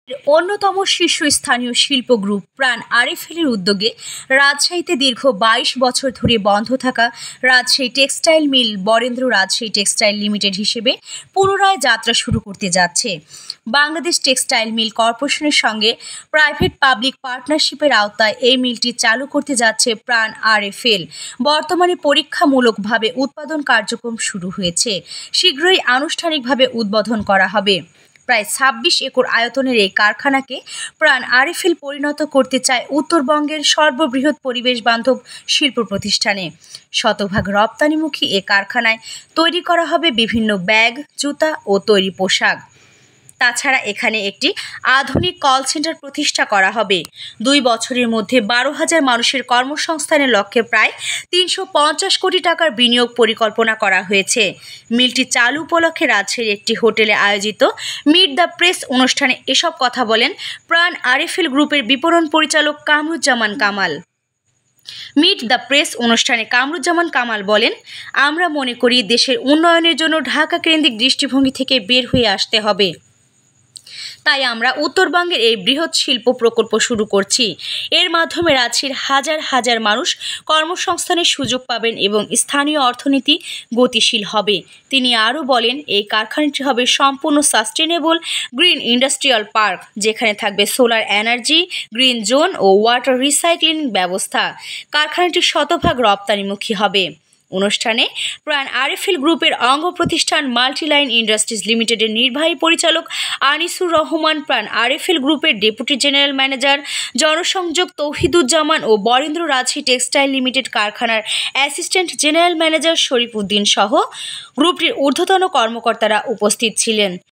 অন্যতম শীর্ষস্থানীয় শিল্প গ্রুপ প্রাণ আরএফএলের উদ্যোগে রাজশাহীতে দীর্ঘ ২২ বছর ধরে বন্ধ থাকা Rajshahi textile mill Barendra Rajshahi textile limited হিসেবে পুনরায় যাত্রা শুরু করতে যাচ্ছে। বাংলাদেশ টেক্সটাইল মিল কর্পোরেশনের সঙ্গে প্রাইভেট পাবলিক পার্টনারশিপের আওতায় এই মিলটি চালু করতে যাচ্ছে প্রাণ আরএফএল। বর্তমানে পরীক্ষামূলকভাবে উৎপাদন কার্যক্রম শুরু হয়েছে, শীঘ্রই আনুষ্ঠানিকভাবে উদ্বোধন করা হবে। প্রায় ২৬ একর আয়তনের এই কারখানাকে প্রাণ আরএফএল পরিণত করতে চায় উত্তরবঙ্গের সর্ববৃহৎ পরিবেশ বান্ধব শিল্প প্রতিষ্ঠানে। শতভাগ রপ্তানিমুখী এ কারখানায় তৈরি করা হবে বিভিন্ন ব্যাগ, জুতা ও তৈরি পোশাক। তাছাড়া এখানে একটি আধুনিক কল সেন্টার প্রতিষ্ঠা করা হবে। ২ বছরের মধ্যে ১২,০০০ মানুষের কর্মসংস্থানের লক্ষ্যে প্রায় ৩৫০ কোটি টাকার বিনিয়োগ পরিকল্পনা করা হয়েছে। মিলটি চালু উপলক্ষে রাজশাহীর একটি হোটেলে আয়োজিত মিট দ্য প্রেস অনুষ্ঠানে এসব কথা বলেন প্রাণ আরএফএল গ্রুপের বিপণন পরিচালক Kamruzzaman Kamal. Meet the press অনুষ্ঠানে কামরুজ্জামান কামাল বলেন, আমরা মনে করি দেশের উন্নয়নের জন্য ঢাকা কেন্দ্রিক দৃষ্টিভঙ্গি থেকে বের হয়ে আসতে হবে। তাই আমরা উত্তরবঙ্গের এই বৃহৎ শিল্প প্রকল্প শুরু করছি। এর মাধ্যমে রাজশাহীর হাজার হাজার মানুষ কর্মসংস্থানের সুযোগ পাবেন এবং স্থানীয় অর্থনীতি গতিশীল হবে। তিনি আরও বলেন, এই কারখানাটি হবে সম্পূর্ণ সাস্টেনেবল গ্রিন ইন্ডাস্ট্রিয়াল পার্ক, যেখানে থাকবে সোলার এনার্জি, গ্রিন জোন ও ওয়াটার রিসাইক্লিং ব্যবস্থা। কারখানাটি শতভাগ রপ্তানিমুখী হবে। অনুষ্ঠানে প্রাণ আরএফএল গ্রুপের অঙ্গ প্রতিষ্ঠান মাল্টিলাইন ইন্ডাস্ট্রিজ লিমিটেডের নির্বাহী পরিচালক আনিসুর রহমান, প্রাণ আরএফএল গ্রুপের ডেপুটি জেনারেল ম্যানেজার জনসংযোগ তৌহিদুজ্জামান ও বরেন্দ্র রাজশাহী টেক্সটাইল লিমিটেড কারখানার অ্যাসিস্ট্যান্ট জেনারেল ম্যানেজার শরীফ উদ্দিন সহ গ্রুপটির ঊর্ধ্বতন কর্মকর্তারা উপস্থিত ছিলেন।